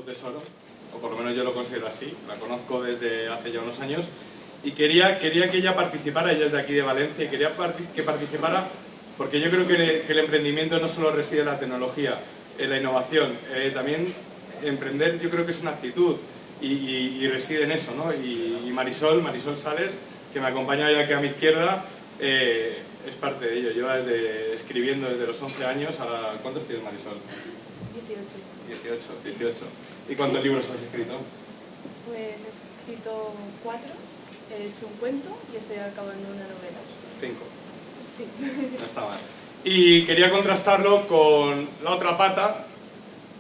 auténtico tesoro, o por lo menos yo lo considero así, la conozco desde hace ya unos años, y quería que ella participara, ella es de aquí de Valencia, y quería que participara porque yo creo que el emprendimiento no solo reside en la tecnología, en la innovación, también emprender yo creo que es una actitud, y reside en eso, ¿no? Y Marisol Sales, que me acompaña ya aquí a mi izquierda, es parte de ello. Lleva escribiendo desde los 11 años. ¿Cuántos tienes, Marisol? 18. ¿Y cuántos libros has escrito? Pues he escrito 4, he hecho un cuento y estoy acabando una novela. 5. Sí. No está mal. Y quería contrastarlo con la otra pata,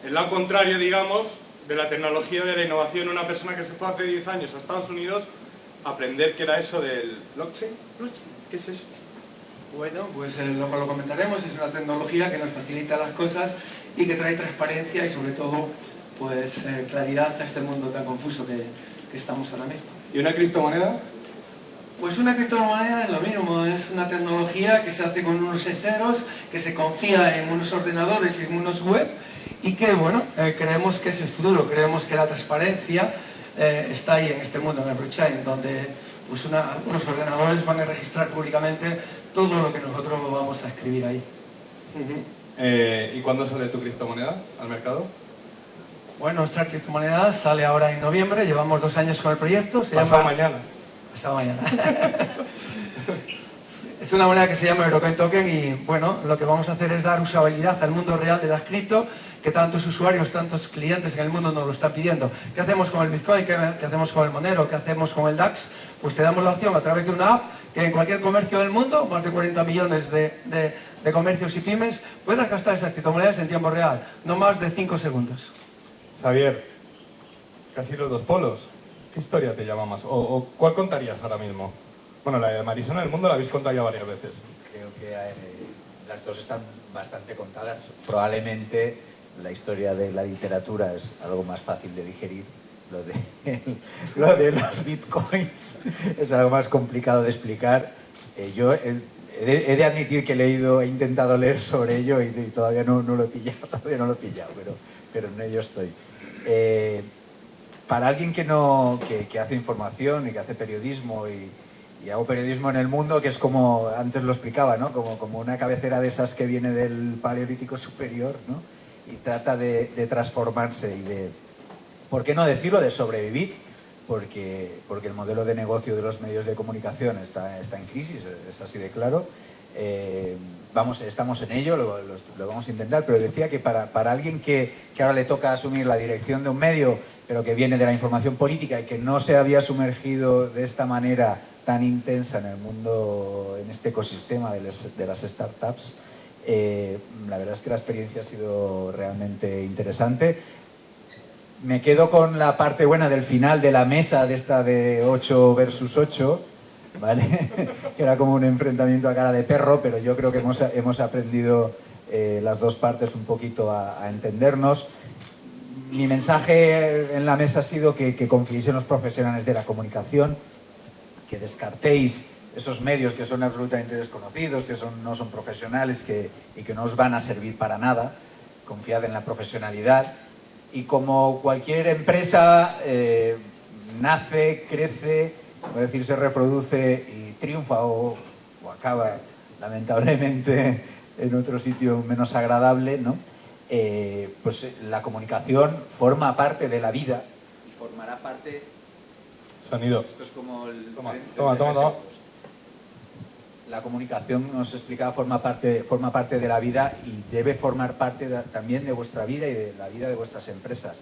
el lado contrario, digamos, de la tecnología, de la innovación. Una persona que se fue hace 10 años a Estados Unidos a aprender qué era eso del blockchain. ¿Qué es eso? Bueno, pues lo comentaremos. Es una tecnología que nos facilita las cosas y que trae transparencia y sobre todo pues claridad a este mundo tan confuso que estamos ahora mismo. ¿Y una criptomoneda? Pues una criptomoneda es lo mismo, es una tecnología que se hace con unos ceros, que se confía en unos ordenadores y en unos web y que, bueno, creemos que es el futuro, creemos que la transparencia está ahí en este mundo, en el blockchain, donde pues unos ordenadores van a registrar públicamente todo lo que nosotros vamos a escribir ahí. ¿Y cuándo sale tu criptomoneda al mercado? Bueno, nuestra criptomoneda sale ahora en noviembre, llevamos 2 años con el proyecto. Pasado mañana. Es una moneda que se llama Eurocoin Token y, bueno, lo que vamos a hacer es dar usabilidad al mundo real de las cripto, que tantos usuarios, tantos clientes en el mundo nos lo están pidiendo. ¿Qué hacemos con el Bitcoin? ¿Qué hacemos con el Monero? ¿Qué hacemos con el DAX? Pues te damos la opción a través de una app que en cualquier comercio del mundo, más de 40 millones de comercios y pymes, puedas gastar esas criptomonedas en tiempo real, no más de 5 segundos. Xavier, casi los dos polos. ¿Qué historia te llama más? ¿O cuál contarías ahora mismo? Bueno, la de Marisol en el mundo la habéis contado ya varias veces. Creo que las dos están bastante contadas. Probablemente la historia de la literatura es algo más fácil de digerir. Lo de los bitcoins es algo más complicado de explicar. Yo he de admitir que he intentado leer sobre ello y todavía no lo he pillado, pero en ello estoy. Para alguien que hace información y que hace periodismo y hago periodismo en el mundo, que es como, antes lo explicaba, ¿no? Como una cabecera de esas que viene del Paleolítico superior, ¿no? Y trata de transformarse y de, ¿por qué no decirlo?, de sobrevivir, porque el modelo de negocio de los medios de comunicación está en crisis, es así de claro. Estamos en ello, lo vamos a intentar, pero decía que para alguien que ahora le toca asumir la dirección de un medio, pero que viene de la información política y que no se había sumergido de esta manera tan intensa en el mundo, en este ecosistema de las startups, la verdad es que la experiencia ha sido realmente interesante. Me quedo con la parte buena del final de la mesa, de esta de 8 versus 8, ¿vale? Que era como un enfrentamiento a cara de perro, pero yo creo que hemos aprendido las dos partes un poquito a entendernos. Mi mensaje en la mesa ha sido que confiéis en los profesionales de la comunicación, que descartéis esos medios que son absolutamente desconocidos, que no son profesionales y que no os van a servir para nada. Confiad en la profesionalidad. Y como cualquier empresa, nace, crece, voy a decir, se reproduce y triunfa o acaba, lamentablemente, en otro sitio menos agradable, ¿no? Pues la comunicación forma parte de la vida y formará parte... Sonido. Esto es como el... Toma. La comunicación, nos explicaba, forma parte de la vida y debe formar parte también de vuestra vida y de la vida de vuestras empresas.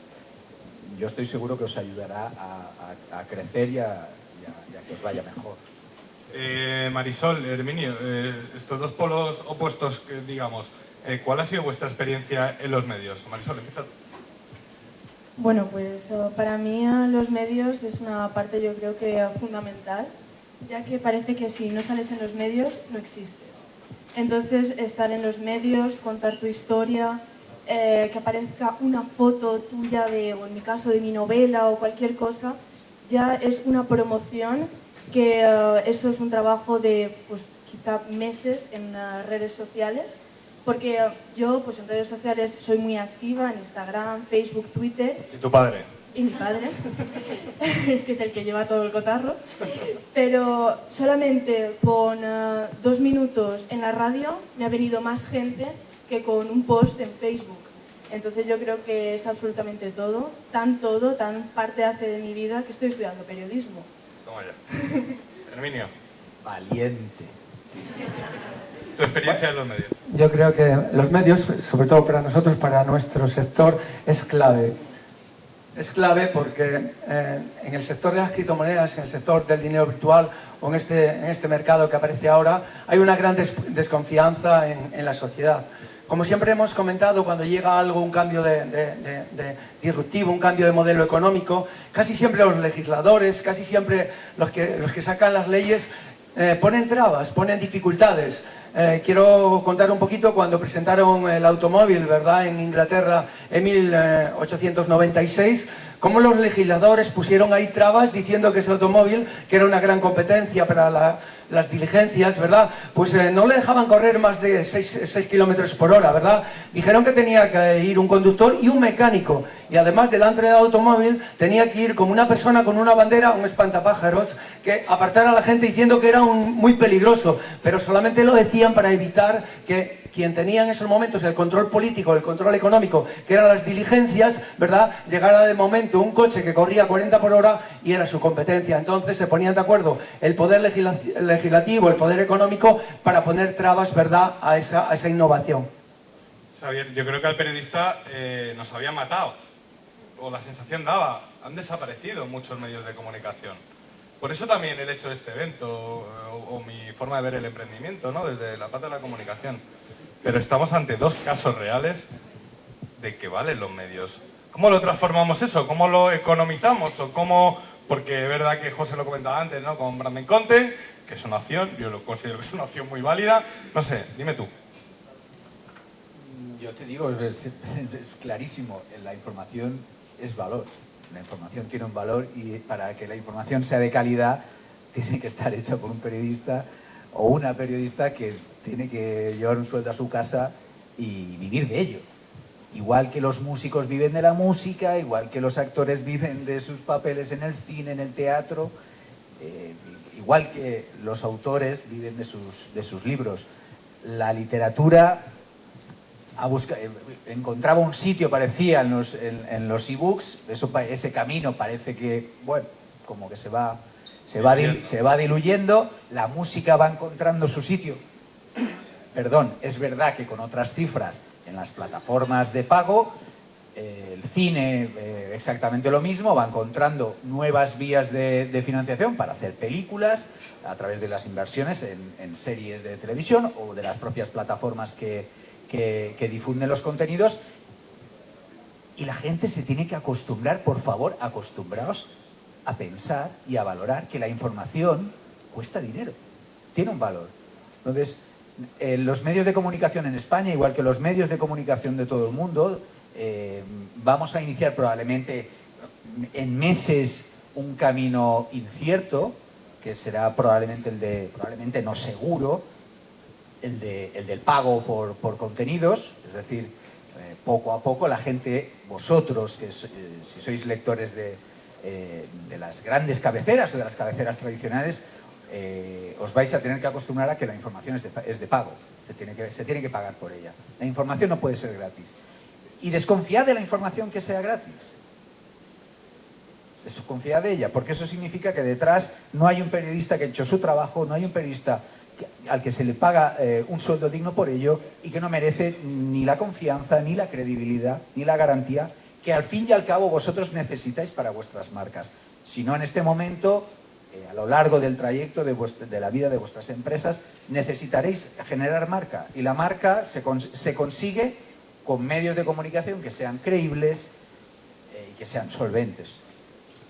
Yo estoy seguro que os ayudará a crecer y a que os vaya mejor. Marisol, Herminio, estos dos polos opuestos, digamos, ¿cuál ha sido vuestra experiencia en los medios? Marisol, empieza. Bueno, pues para mí los medios es una parte, yo creo que fundamental, ya que parece que si no sales en los medios no existes. Entonces, estar en los medios, contar tu historia, que aparezca una foto tuya o en mi caso de mi novela o cualquier cosa, ya es una promoción que eso es un trabajo de pues quizá meses en las redes sociales, porque yo pues en redes sociales soy muy activa, en Instagram, Facebook, Twitter. ¿Y tu padre? Y mi padre, que es el que lleva todo el cotarro, pero solamente con 2 minutos en la radio me ha venido más gente que con un post en Facebook. Entonces yo creo que es absolutamente todo, tan parte hace de mi vida que estoy estudiando periodismo. Toma ya. Herminio. Valiente. Tu experiencia en los medios. Yo creo que los medios, sobre todo para nosotros, para nuestro sector, es clave. Es clave porque en el sector de las criptomonedas, en el sector del dinero virtual o en este mercado que aparece ahora, hay una gran desconfianza en la sociedad. Como siempre hemos comentado, cuando llega algo, un cambio de disruptivo, un cambio de modelo económico, casi siempre los legisladores, casi siempre los que sacan las leyes ponen trabas, ponen dificultades. Quiero contar un poquito cuando presentaron el automóvil, ¿verdad?, en Inglaterra en 1896, cómo los legisladores pusieron ahí trabas diciendo que ese automóvil, que era una gran competencia para las diligencias, ¿verdad?, pues no le dejaban correr más de 6 kilómetros por hora, ¿verdad? Dijeron que tenía que ir un conductor y un mecánico, y además delante del automóvil tenía que ir como una persona con una bandera, un espantapájaros, que apartara a la gente diciendo que era muy peligroso, pero solamente lo decían para evitar que quien tenía en esos momentos el control político, el control económico, que eran las diligencias, ¿verdad?, llegara de momento un coche que corría 40 por hora y era su competencia. Entonces se ponían de acuerdo el poder legislativo, el poder económico, para poner trabas, ¿verdad?, a esa innovación. Xavier, yo creo que al periodista nos había matado, o la sensación daba, han desaparecido muchos medios de comunicación. Por eso también el hecho de este evento, o mi forma de ver el emprendimiento, ¿no?, desde la pata de la comunicación. Pero estamos ante dos casos reales de que valen los medios. ¿Cómo lo transformamos eso? ¿Cómo lo economizamos? ¿O cómo...? Porque es verdad que José lo comentaba antes, ¿no?, con Brandon Conte, que es una opción, yo lo considero que es una opción muy válida. No sé, dime tú. Yo te digo, es clarísimo, la información es valor. La información tiene un valor y para que la información sea de calidad tiene que estar hecha por un periodista o una periodista que tiene que llevar un sueldo a su casa y vivir de ello. Igual que los músicos viven de la música, igual que los actores viven de sus papeles en el cine, en el teatro, igual que los autores viven de sus libros. La literatura encontraba un sitio, parecía, en los e-books. Ese camino parece que, bueno, como que se va diluyendo. La música va encontrando su sitio. Perdón, es verdad que con otras cifras en las plataformas de pago, el cine exactamente lo mismo, va encontrando nuevas vías de financiación para hacer películas a través de las inversiones en series de televisión o de las propias plataformas que difunden los contenidos, y la gente se tiene que acostumbrar, por favor, acostumbraos a pensar y a valorar que la información cuesta dinero, tiene un valor. Entonces, los medios de comunicación en España, igual que los medios de comunicación de todo el mundo, vamos a iniciar probablemente en meses un camino incierto, que será probablemente no seguro, el del pago por contenidos. Es decir, poco a poco la gente, vosotros, que si sois lectores de las grandes cabeceras o de las cabeceras tradicionales, os vais a tener que acostumbrar a que la información es de pago. Se tiene que pagar por ella. La información no puede ser gratis. Y desconfiad de la información que sea gratis. Desconfiad de ella, porque eso significa que detrás no hay un periodista que ha hecho su trabajo, no hay un periodista al que se le paga un sueldo digno por ello y que no merece ni la confianza, ni la credibilidad, ni la garantía que al fin y al cabo vosotros necesitáis para vuestras marcas. Si no, en este momento, a lo largo del trayecto de la vida de vuestras empresas, necesitaréis generar marca. Y la marca se consigue con medios de comunicación que sean creíbles y que sean solventes.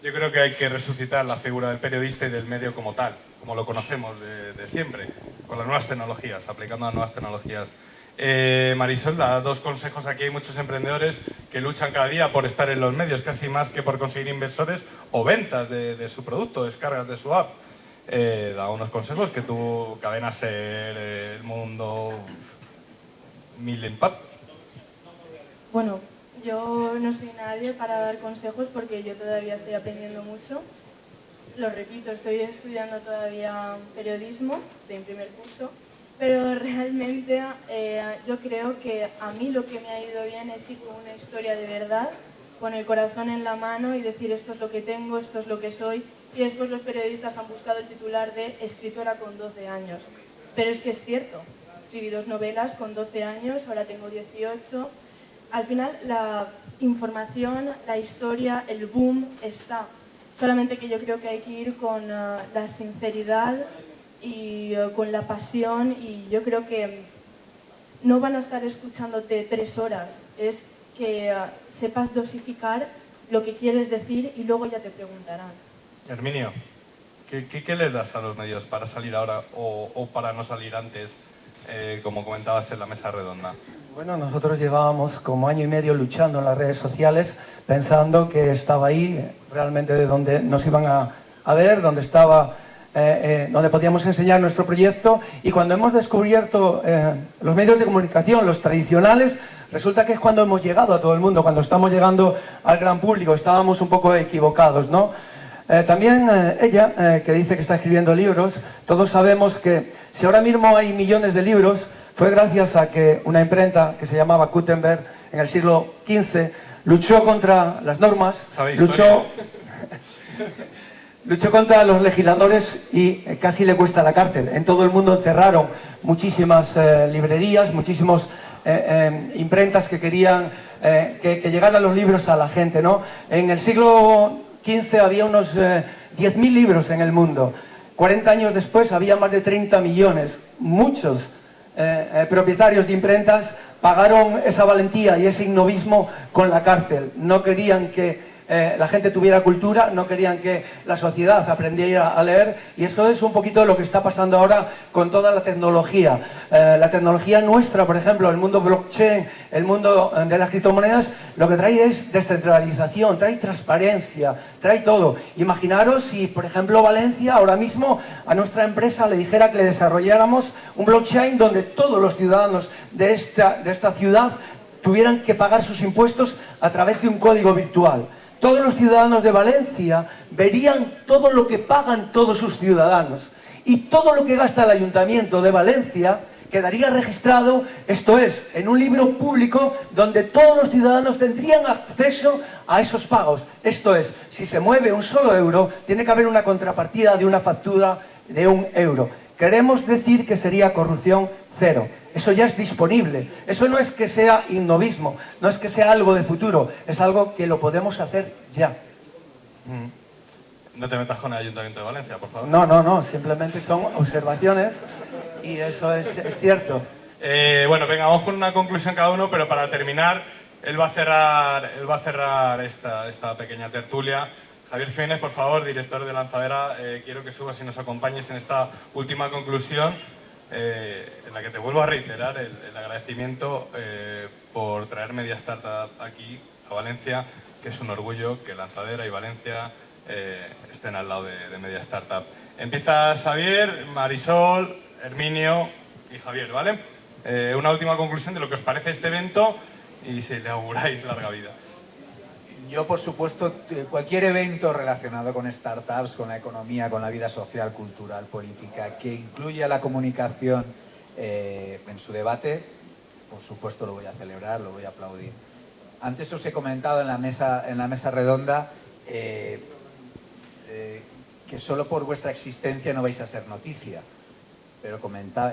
Yo creo que hay que resucitar la figura del periodista y del medio como tal, como lo conocemos de siempre, con las nuevas tecnologías, aplicando las nuevas tecnologías. Marisol, da dos consejos. Aquí hay muchos emprendedores que luchan cada día por estar en los medios, casi más que por conseguir inversores o ventas de su producto, descargas de su app. Da unos consejos que tú, Cadena Ser, El Mundo, Milenpad. Bueno, yo no soy nadie para dar consejos porque yo todavía estoy aprendiendo mucho. Lo repito, estoy estudiando todavía periodismo de primer curso, pero realmente yo creo que a mí lo que me ha ido bien es ir con una historia de verdad, con el corazón en la mano y decir esto es lo que tengo, esto es lo que soy. Y después los periodistas han buscado el titular de escritora con 12 años. Pero es que es cierto, escribí 2 novelas con 12 años, ahora tengo 18. Al final la información, la historia, el boom está. Solamente que yo creo que hay que ir con la sinceridad y con la pasión, y yo creo que no van a estar escuchándote 3 horas, es que sepas dosificar lo que quieres decir y luego ya te preguntarán. Herminio, ¿qué les das a los medios para salir ahora o para no salir antes, como comentabas en la mesa redonda? Bueno, nosotros llevábamos como año y medio luchando en las redes sociales, pensando que estaba ahí realmente de donde nos iban a ver, donde estaba, donde podíamos enseñar nuestro proyecto, y cuando hemos descubierto los medios de comunicación, los tradicionales, resulta que es cuando hemos llegado a todo el mundo, cuando estamos llegando al gran público. Estábamos un poco equivocados, ¿no? También ella, que dice que está escribiendo libros, todos sabemos que si ahora mismo hay millones de libros, fue gracias a que una imprenta que se llamaba Gutenberg en el siglo XV luchó contra las normas, luchó contra los legisladores y casi le cuesta la cárcel. En todo el mundo encerraron muchísimas librerías, muchísimas imprentas que querían que llegaran los libros a la gente, ¿no? En el siglo XV había unos 10.000 libros en el mundo. 40 años después había más de 30 millones. Muchos propietarios de imprentas pagaron esa valentía y ese ignovismo con la cárcel. No querían que la gente tuviera cultura, no querían que la sociedad aprendiera a leer, y eso es un poquito lo que está pasando ahora con toda la tecnología. La tecnología nuestra, por ejemplo, el mundo blockchain, el mundo de las criptomonedas, lo que trae es descentralización, trae transparencia, trae todo. Imaginaros si, por ejemplo, Valencia ahora mismo a nuestra empresa le dijera que le desarrolláramos un blockchain donde todos los ciudadanos de esta ciudad tuvieran que pagar sus impuestos a través de un código virtual. Todos los ciudadanos de Valencia verían todo lo que pagan todos sus ciudadanos, y todo lo que gasta el Ayuntamiento de Valencia quedaría registrado, esto es, en un libro público donde todos los ciudadanos tendrían acceso a esos pagos. Esto es, si se mueve un solo euro, tiene que haber una contrapartida de una factura de 1 euro. Queremos decir que sería corrupción cero. Eso ya es disponible. Eso no es que sea innovismo, no es que sea algo de futuro, es algo que lo podemos hacer ya. No te metas con el Ayuntamiento de Valencia, por favor. No, simplemente son observaciones y eso es cierto. Bueno, venga, vamos con una conclusión cada uno, pero para terminar, él va a cerrar esta pequeña tertulia. Javier Jiménez, por favor, director de Lanzadera, quiero que subas y nos acompañes en esta última conclusión, en la que te vuelvo a reiterar el agradecimiento por traer Media Startup aquí a Valencia, que es un orgullo que Lanzadera y Valencia estén al lado de Media Startup. Empieza Xavier, Marisol, Herminio y Javier, ¿vale? Una última conclusión de lo que os parece este evento y si le auguráis larga vida. Yo, por supuesto, cualquier evento relacionado con startups, con la economía, con la vida social, cultural, política, que incluya la comunicación en su debate, por supuesto lo voy a celebrar, lo voy a aplaudir. Antes os he comentado en la mesa redonda que solo por vuestra existencia no vais a ser noticia. Pero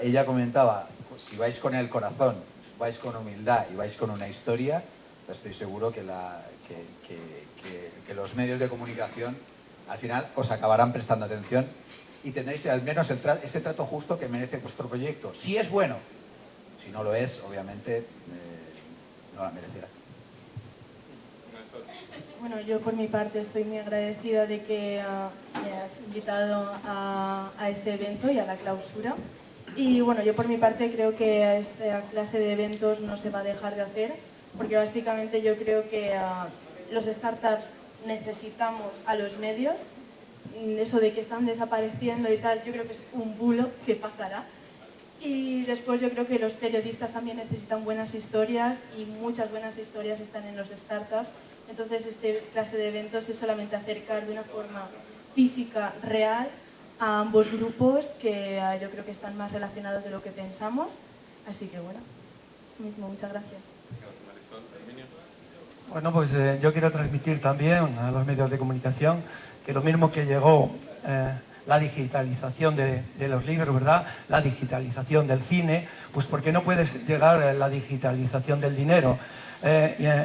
ella comentaba, pues, si vais con el corazón, vais con humildad y vais con una historia, pues estoy seguro que los medios de comunicación al final os acabarán prestando atención y tendréis al menos ese trato justo que merece vuestro proyecto. Si es bueno, si no lo es, obviamente no la merecerá. Bueno, yo por mi parte estoy muy agradecida de que me has invitado a este evento y a la clausura. Y bueno, yo por mi parte creo que esta clase de eventos no se va a dejar de hacer, porque básicamente yo creo que los startups necesitamos a los medios. Eso de que están desapareciendo y tal, yo creo que es un bulo que pasará. Y después yo creo que los periodistas también necesitan buenas historias y muchas buenas historias están en los startups. Entonces este clase de eventos es solamente acercar de una forma física, real, a ambos grupos que yo creo que están más relacionados de lo que pensamos. Así que bueno, eso mismo, muchas gracias. Bueno, pues yo quiero transmitir también a los medios de comunicación que lo mismo que llegó la digitalización de los libros, ¿verdad? La digitalización del cine, pues porque no puede llegar la digitalización del dinero.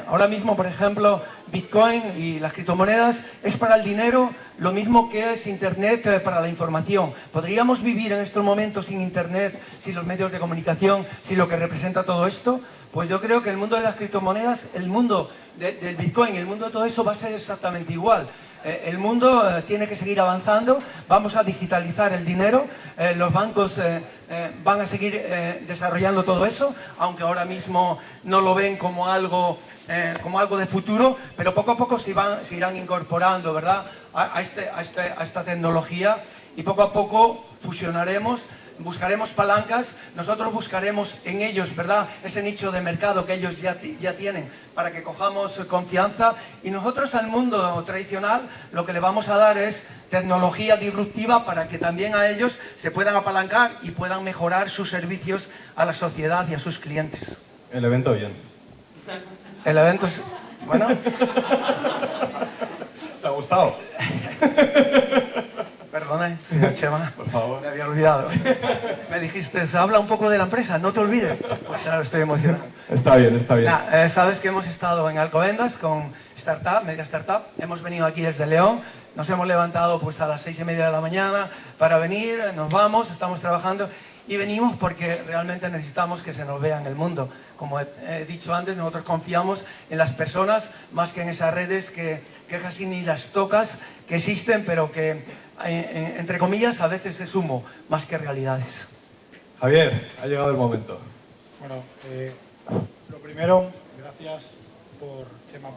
Ahora mismo, por ejemplo, Bitcoin y las criptomonedas es para el dinero lo mismo que es Internet para la información. ¿Podríamos vivir en estos momentos sin Internet, sin los medios de comunicación, sin lo que representa todo esto? Pues yo creo que el mundo de las criptomonedas, el mundo del Bitcoin, el mundo de todo eso va a ser exactamente igual. El mundo tiene que seguir avanzando, vamos a digitalizar el dinero, los bancos van a seguir desarrollando todo eso, aunque ahora mismo no lo ven como algo de futuro, pero poco a poco se irán incorporando, ¿verdad?, a esta tecnología, y poco a poco fusionaremos. Buscaremos palancas, nosotros buscaremos en ellos, ¿verdad?, ese nicho de mercado que ellos ya tienen para que cojamos confianza, y nosotros al mundo tradicional lo que le vamos a dar es tecnología disruptiva para que también a ellos se puedan apalancar y puedan mejorar sus servicios a la sociedad y a sus clientes. El evento bien. El evento es... bueno... ¿Te ha gustado? Perdone, señor Chema. Por favor. Me había olvidado. Me dijiste, habla un poco de la empresa, no te olvides. Pues claro, estoy emocionado. Está bien, está bien. Sabes que hemos estado en Alcobendas con Startup, Media Startup. Hemos venido aquí desde León. Nos hemos levantado pues a las 6:30 de la mañana para venir. Nos vamos, estamos trabajando. Y venimos porque realmente necesitamos que se nos vea en el mundo. Como he dicho antes, nosotros confiamos en las personas más que en esas redes que casi ni las tocas, que existen, pero que... entre comillas, a veces es humo, más que realidades. Javier, ha llegado el momento. Bueno, lo primero, gracias por Chema,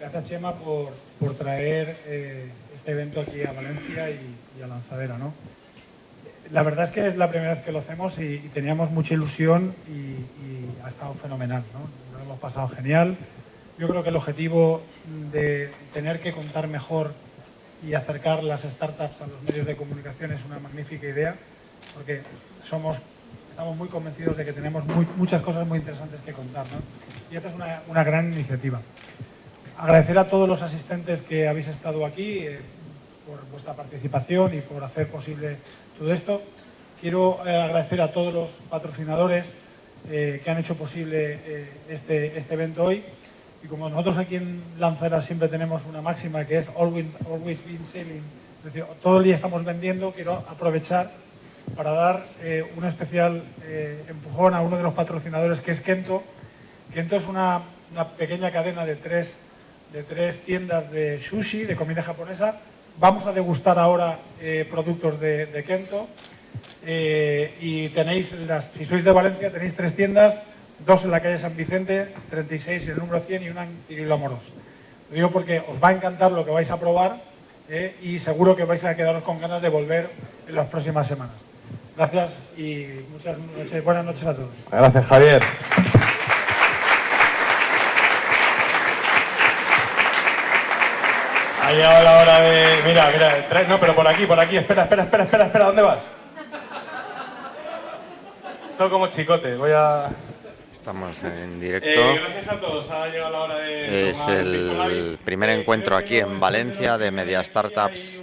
Gracias, Chema, por traer este evento aquí a Valencia y a Lanzadera, ¿no? La verdad es que es la primera vez que lo hacemos y teníamos mucha ilusión y ha estado fenomenal, ¿no? Lo hemos pasado genial. Yo creo que el objetivo de tener que contar mejor y acercar las startups a los medios de comunicación es una magnífica idea, porque estamos muy convencidos de que tenemos muchas cosas muy interesantes que contar, ¿no? Y esta es una gran iniciativa. Agradecer a todos los asistentes que habéis estado aquí por vuestra participación y por hacer posible todo esto. Quiero agradecer a todos los patrocinadores que han hecho posible este evento hoy. Y como nosotros aquí en Lanzadera siempre tenemos una máxima que es always been selling, es decir, todo el día estamos vendiendo, quiero aprovechar para dar un especial empujón a uno de los patrocinadores, que es Kento. Kento es una pequeña cadena de tres tiendas de sushi, de comida japonesa. Vamos a degustar ahora productos de Kento. Y tenéis, si sois de Valencia, tenéis 3 tiendas, 2 en la calle San Vicente, 36 en el número 100 y una en Tirilo Amorós. Lo digo porque os va a encantar lo que vais a probar y seguro que vais a quedaros con ganas de volver en las próximas semanas. Gracias y buenas noches a todos. Gracias, Javier. Ha llegado la hora de... Mira, no, pero por aquí, espera, ¿dónde vas? Todo como chicote, voy a... Estamos en directo. Gracias a todos, ha llegado la hora de... Es el primer encuentro aquí en Valencia de Media Startups,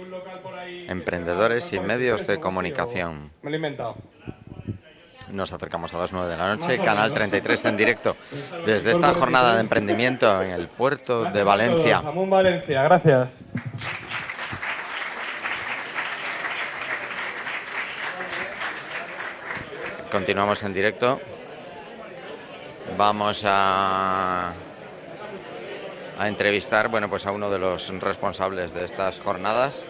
emprendedores y medios de comunicación. Me lo he inventado. Nos acercamos a las 9 de la noche, Canal 33 en directo, desde esta jornada de emprendimiento en el puerto de Valencia. Amun Valencia, gracias. Continuamos en directo. Vamos a entrevistar, bueno, pues a uno de los responsables de estas jornadas.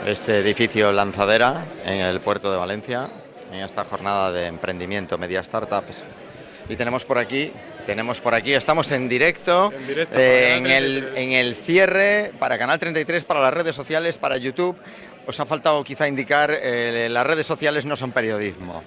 Este edificio Lanzadera en el puerto de Valencia, en esta jornada de emprendimiento Media Startups, Y tenemos por aquí, estamos en directo, en el cierre para Canal 33, para las redes sociales, para YouTube. Os ha faltado quizá indicar, las redes sociales no son periodismo.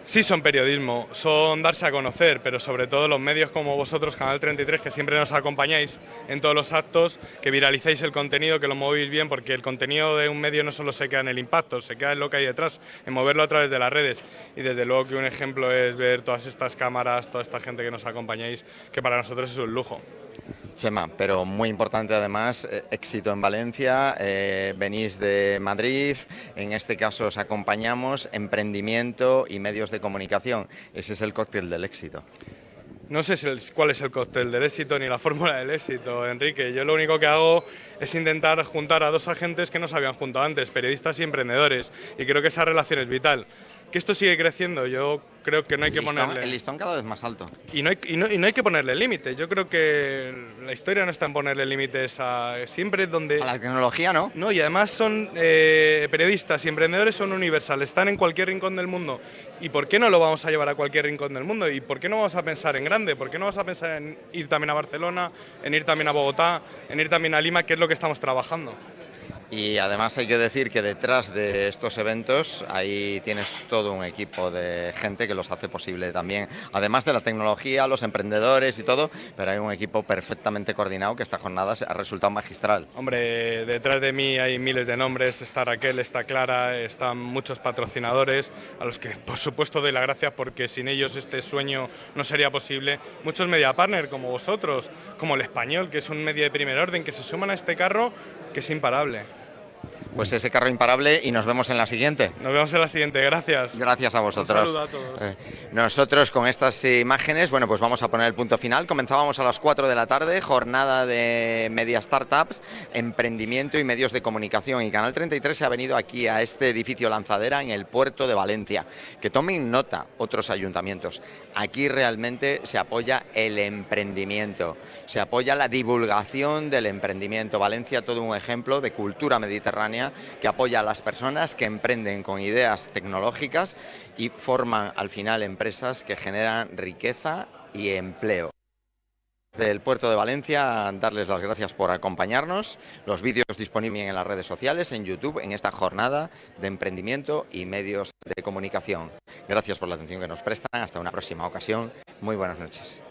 Sí son periodismo, son darse a conocer, pero sobre todo los medios como vosotros, Canal 33, que siempre nos acompañáis en todos los actos, que viralicéis el contenido, que lo movéis bien, porque el contenido de un medio no solo se queda en el impacto, se queda en lo que hay detrás, en moverlo a través de las redes. Y desde luego que un ejemplo es ver todas estas cámaras, toda esta gente que nos acompañáis, que para nosotros es un lujo. Chema, pero muy importante además, éxito en Valencia, venís de Madrid, en este caso os acompañamos, emprendimiento y medios de comunicación. Ese es el cóctel del éxito. No sé cuál es el cóctel del éxito ni la fórmula del éxito, Enrique. Yo lo único que hago es intentar juntar a dos agentes que no se habían juntado antes, periodistas y emprendedores, y creo que esa relación es vital. Que esto sigue creciendo, yo creo que no hay que ponerle... El listón cada vez más alto. Y no hay que ponerle límites. Yo creo que la historia no está en ponerle límites siempre donde... A la tecnología, ¿no? No, y además son periodistas y emprendedores, son universales, están en cualquier rincón del mundo. ¿Y por qué no lo vamos a llevar a cualquier rincón del mundo? ¿Y por qué no vamos a pensar en grande? ¿Por qué no vamos a pensar en ir también a Barcelona, en ir también a Bogotá, en ir también a Lima, que es lo que estamos trabajando? Y además hay que decir que detrás de estos eventos ahí tienes todo un equipo de gente que los hace posible también, además de la tecnología, los emprendedores y todo, pero hay un equipo perfectamente coordinado que esta jornada ha resultado magistral. Hombre, detrás de mí hay miles de nombres, está Raquel, está Clara, están muchos patrocinadores a los que por supuesto doy las gracias porque sin ellos este sueño no sería posible. Muchos media partners como vosotros, como El Español, que es un medio de primer orden, que se suman a este carro que es imparable. Pues ese carro imparable y nos vemos en la siguiente. Nos vemos en la siguiente, gracias. Gracias a vosotros. Un saludo a todos. Nosotros con estas imágenes, bueno, pues vamos a poner el punto final. Comenzábamos a las 4 de la tarde, jornada de media startups, emprendimiento y medios de comunicación. Y Canal 33 se ha venido aquí a este edificio Lanzadera en el puerto de Valencia. Que tomen nota otros ayuntamientos. Aquí realmente se apoya el emprendimiento, se apoya la divulgación del emprendimiento. Valencia, todo un ejemplo de cultura mediterránea que apoya a las personas que emprenden con ideas tecnológicas y forman al final empresas que generan riqueza y empleo. Del puerto de Valencia, darles las gracias por acompañarnos. Los vídeos disponibles en las redes sociales, en YouTube, en esta jornada de emprendimiento y medios de comunicación. Gracias por la atención que nos prestan. Hasta una próxima ocasión. Muy buenas noches.